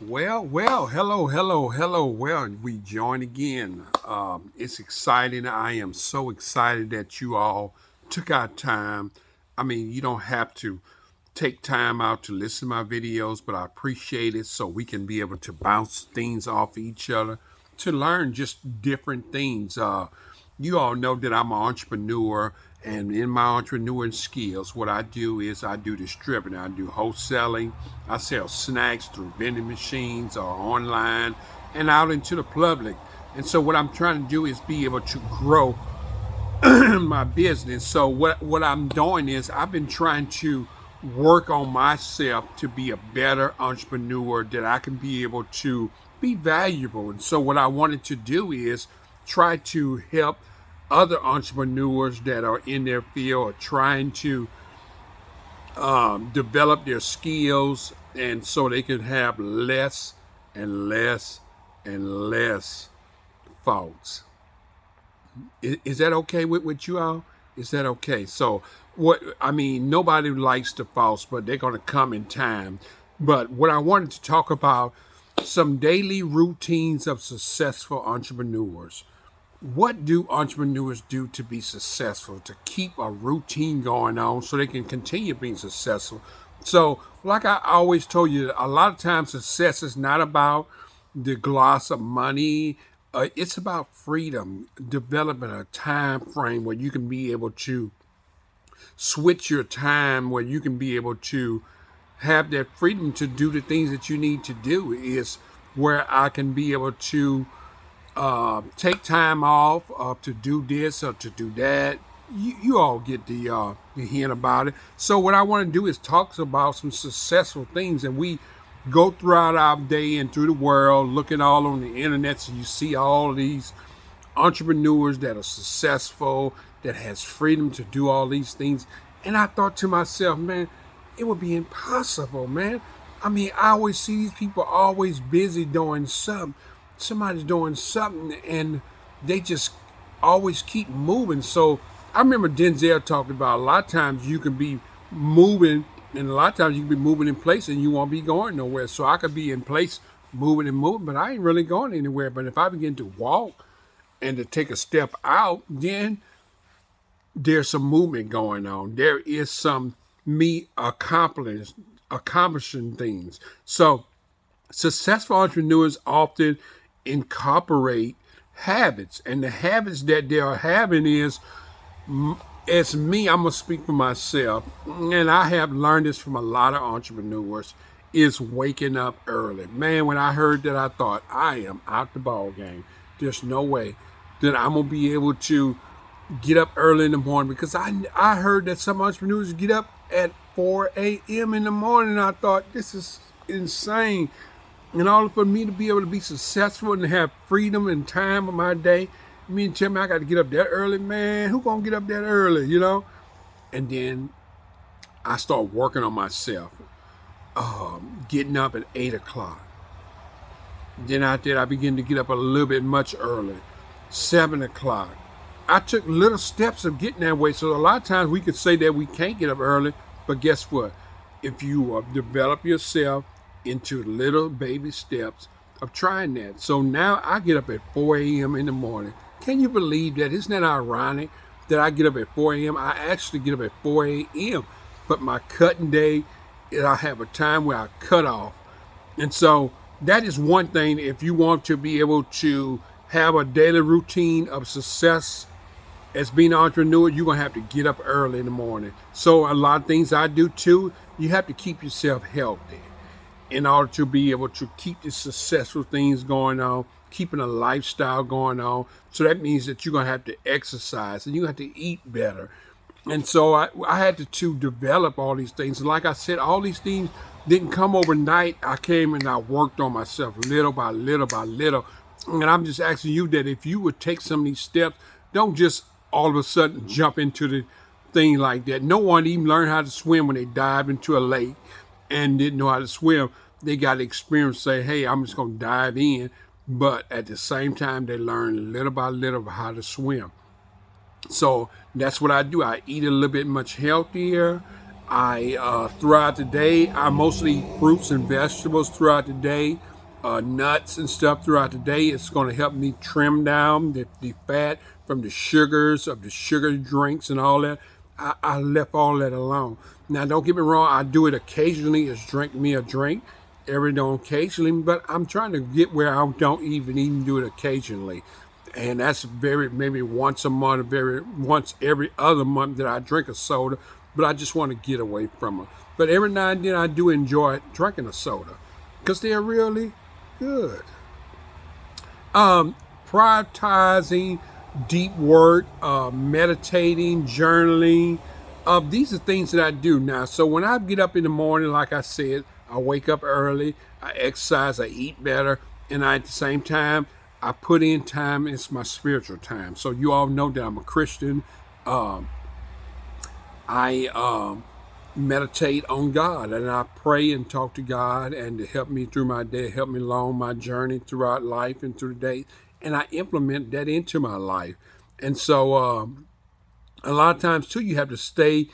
Hello. Well, we join again. It's exciting. I am so excited that you all took our time. I mean, you don't have to take time out to listen to my videos, but I appreciate it so we can be able to bounce things off each other to learn just different things. You all know that I'm an entrepreneur, and in my entrepreneurial skills, what I do is I do distributing, I do wholesaling, I sell snacks through vending machines or online and out into the public. And so, what I'm trying to do is be able to grow my business. So, what I'm doing is I've been trying to work on myself to be a better entrepreneur, that I can be able to be valuable. And so, what I wanted to do is try to help other entrepreneurs that are in their field or trying to develop their skills, and so they can have less and less and less faults. Is that okay with you all? Is that okay? So what I mean, nobody likes the faults, but they're going to come in time. But what I wanted to talk about, some daily routines of successful entrepreneurs. What do entrepreneurs do to be successful, to keep a routine going on so they can continue being successful? So, like I always told you, a lot of times success is not about the gloss of money. It's about freedom, developing a time frame where you can be able to switch your time, where you can be able to have that freedom to do the things that you need to do. Is where I can be able to take time off to do this or to do that. You all get the hint about it. So what I want to do is talk about some successful things, and we go throughout our day and through the world, looking all on the internet, so you see all these entrepreneurs that are successful, that has freedom to do all these things. And I thought to myself, man, it would be impossible, man. I mean, I always see these people always busy doing something. Somebody's doing something and they just always keep moving. So I remember Denzel talking about a lot of times you can be moving, and a lot of times you can be moving in place and you won't be going nowhere. So I could be in place moving and moving, but I ain't really going anywhere. But if I begin to walk and to take a step out, then there's some movement going on. There is some me accomplishing things. So successful entrepreneurs often incorporate habits, and the habits that they are having is, as me, I'm gonna speak for myself, and I have learned this from a lot of entrepreneurs, is waking up early. Man, when I heard that, I thought, I am out the ball game. There's no way that I'm gonna be able to get up early in the morning, because I heard that some entrepreneurs get up at 4 a.m. in the morning. I thought, this is insane. In order for me to be able to be successful and have freedom and time of my day, you mean tell me I got to get up that early? Man, who gonna get up that early, you know? And then I start working on myself, getting up at 8 o'clock. Then after that, I begin to get up a little bit much early, 7 o'clock. I took little steps of getting that way. So a lot of times we could say that we can't get up early, but guess what? If you develop yourself into little baby steps of trying that. So now I get up at 4 a.m. in the morning. Can you believe that? Isn't that ironic that I get up at 4 a.m.? I actually get up at 4 a.m. But my cutting day, I have a time where I cut off. And so that is one thing. If you want to be able to have a daily routine of success as being an entrepreneur, you're going to have to get up early in the morning. So a lot of things I do too, you have to keep yourself healthy in order to be able to keep the successful things going on, keeping a lifestyle going on. So that means that you're going to have to exercise and you have to eat better. And so I had to develop all these things. And like I said, all these things didn't come overnight. I came and I worked on myself little by little by little. And I'm just asking you that if you would take some of these steps, don't just all of a sudden jump into the thing like that. No one even learned how to swim when they dived into a lake and didn't know how to swim. They got to experience, say, hey, I'm just going to dive in. But at the same time, they learn little by little how to swim. So that's what I do. I eat a little bit much healthier. Throughout the day, I mostly eat fruits and vegetables throughout the day. nuts and stuff throughout the day. It's going to help me trim down the fat from the sugars of the sugar drinks and all that. I left all that alone. Now, don't get me wrong. I do it occasionally. It's drink me a drink every day occasionally, but I'm trying to get where I don't even do it occasionally. And that's maybe once a month, once every other month that I drink a soda, but I just want to get away from it. But every now and then I do enjoy drinking a soda because they're really good. Prioritizing deep work, meditating, journaling. These are things that I do now. So when I get up in the morning, like I said, I wake up early, I exercise, I eat better, and at the same time, I put in time. It's my spiritual time. So you all know that I'm a Christian. I meditate on God, and I pray and talk to God and to help me through my day, help me along my journey throughout life and through the day. And I implement that into my life. And so a lot of times too, you have to stay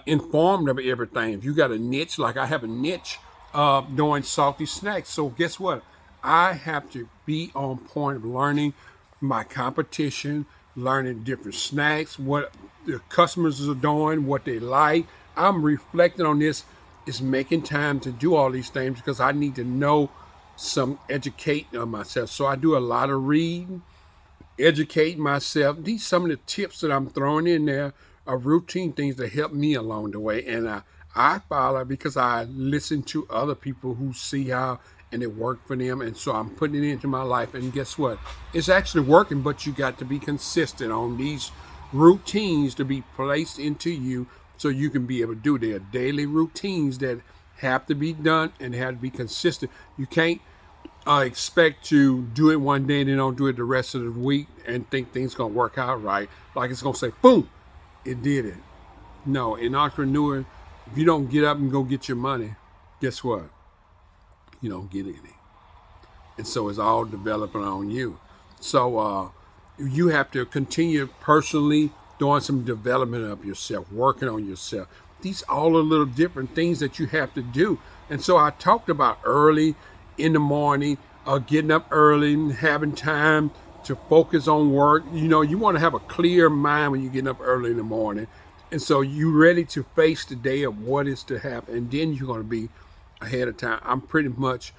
informed of everything. If you got a niche, like I have a niche doing salty snacks. So guess what? I have to be on point of learning my competition, learning different snacks, what the customers are doing, what they like. I'm reflecting on this. Is making time to do all these things because I need to know educating of myself. So I do a lot of reading, educate myself. These some of the tips that I'm throwing in there are routine things that help me along the way, and I follow because I listen to other people who see how and it worked for them, and so I'm putting it into my life. And guess what? It's actually working, but you got to be consistent on these routines to be placed into you so you can be able to do their daily routines that have to be done and have to be consistent. You can't expect to do it one day and then don't do it the rest of the week and think things gonna work out right. Like it's gonna say, boom, it did it. No, in entrepreneur, if you don't get up and go get your money, guess what? You don't get any. And so it's all developing on you. So you have to continue personally doing some development of yourself, working on yourself. These all are little different things that you have to do. And so I talked about early in the morning, getting up early and having time to focus on work. You know, you want to have a clear mind when you get up early in the morning. And so you're ready to face the day of what is to happen. And then you're going to be ahead of time. I'm pretty much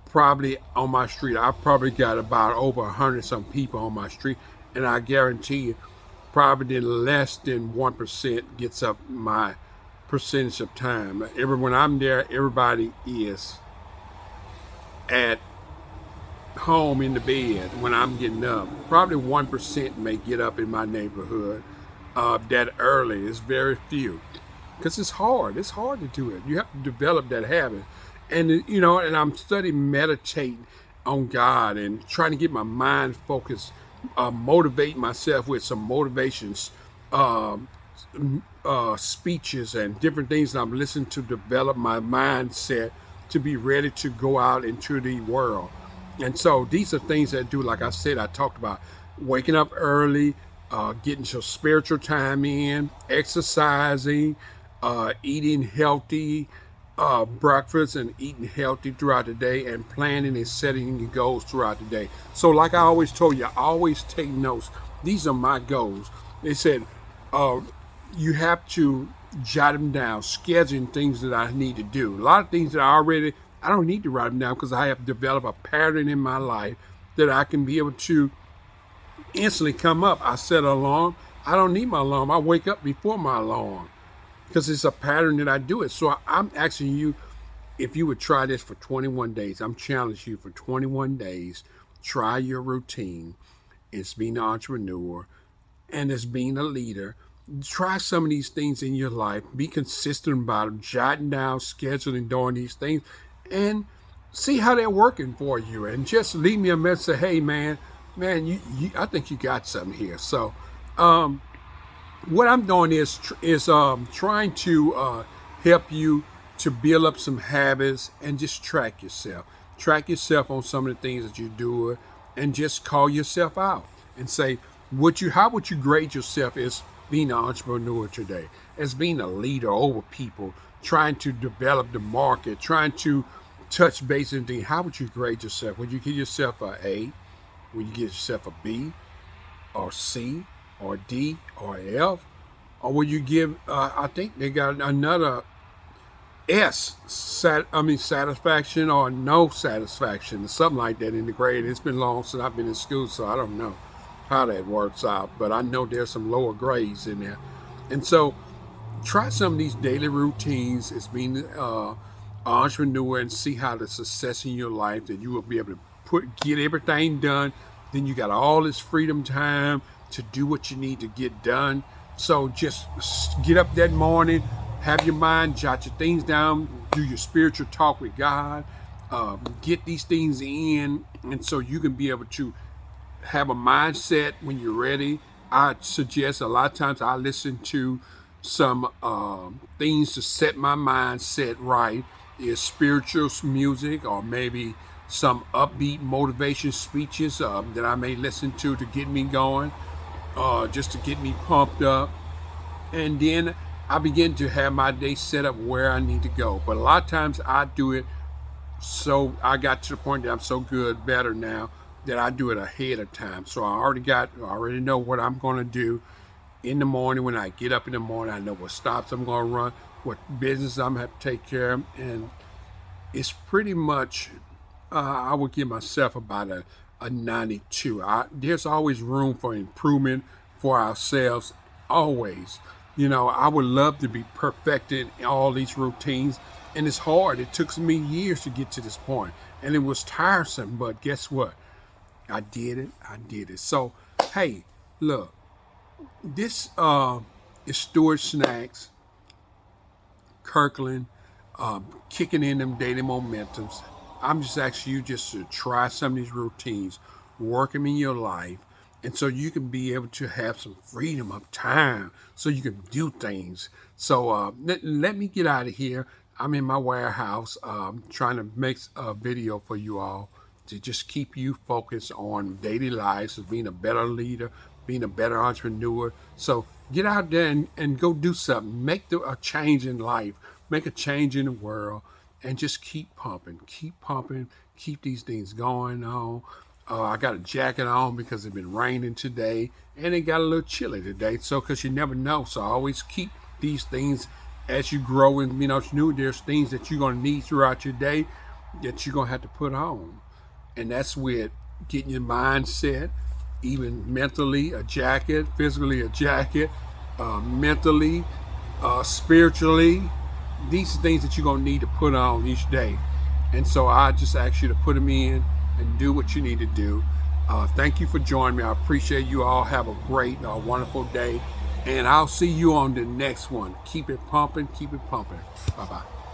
probably on my street. I've probably got about over 100 some people on my street. And I guarantee you, probably less than 1% gets up my percentage of time. When I'm there, everybody is at home in the bed when I'm getting up. Probably 1% may get up in my neighborhood that early. It's very few because it's hard. It's hard to do it. You have to develop that habit. And you know, and I'm studying meditating on God and trying to get my mind focused, motivate myself with some motivations, speeches and different things that I'm listening to develop my mindset to be ready to go out into the world. And so these are things that do, like I said, I talked about waking up early, getting your spiritual time in, exercising, eating healthy breakfast and eating healthy throughout the day, and planning and setting your goals throughout the day. So like I always told you, I always take notes. These are my goals. They said you have to jot them down, scheduling things that I need to do. A lot of things that I don't need to write them down because I have developed a pattern in my life that I can be able to instantly come up. I set an alarm. I don't need my alarm. I wake up before my alarm because it's a pattern that I do it. So I'm asking you if you would try this for 21 days. I'm challenging you for 21 days. Try your routine. It's being an entrepreneur and it's being a leader. Try some of these things in your life. Be consistent about them, jotting down, scheduling, doing these things, and see how they're working for you. And just leave me a message. Say, hey, man, I think you got something here. So, what I'm doing is trying to help you to build up some habits and just track yourself. Track yourself on some of the things that you do, and just call yourself out and say, how would you grade yourself as being an entrepreneur today, as being a leader over people, trying to develop the market, trying to touch base and think, how would you grade yourself? Would you give yourself a A? Would you give yourself a B or C or D or F? Or would you give, I think they got another satisfaction or no satisfaction, or something like that in the grade. It's been long since I've been in school, so I don't know how that works out. But I know there's some lower grades in there. And so try some of these daily routines as being an entrepreneur and see how the success in your life that you will be able to get everything done. Then you got all this freedom time to do what you need to get done. So just get up that morning, have your mind, jot your things down, do your spiritual talk with God, get these things in, and so you can be able to have a mindset when you're ready. I suggest a lot of times I listen to some things to set my mindset right. Is spiritual music or maybe some upbeat motivation speeches that I may listen to get me going, just to get me pumped up. And then I begin to have my day set up where I need to go. But a lot of times I do it, so I got to the point that I'm so good, better now, that I do it ahead of time. So I already know what I'm going to do in the morning. When I get up in the morning, I know what stops I'm going to run, what business I'm going to have to take care of. And it's pretty much, I would give myself about a 92. There's always room for improvement for ourselves, always. You know, I would love to be perfected in all these routines, and it's hard. It took me years to get to this point, and it was tiresome, but guess what? I did it. So, hey, look, this is Stewart Snacks, Kirkland, kicking in them daily momentums. I'm just asking you just to try some of these routines, work them in your life, and so you can be able to have some freedom of time so you can do things. So let me get out of here. I'm in my warehouse trying to make a video for you all to just keep you focused on daily lives, of being a better leader, being a better entrepreneur. So get out there and go do something. Make a change in life. Make a change in the world. And just keep pumping, keep these things going on. I got a jacket on because it's been raining today, and it got a little chilly today. So, because you never know, so I always keep these things as you grow and there's things that you're gonna need throughout your day that you're gonna have to put on, and that's with getting your mindset, even mentally a jacket, physically a jacket, mentally, spiritually. These are things that you're going to need to put on each day. And so I just ask you to put them in and do what you need to do. Thank you for joining me. I appreciate you all. Have a great, wonderful day. And I'll see you on the next one. Keep it pumping. Keep it pumping. Bye-bye.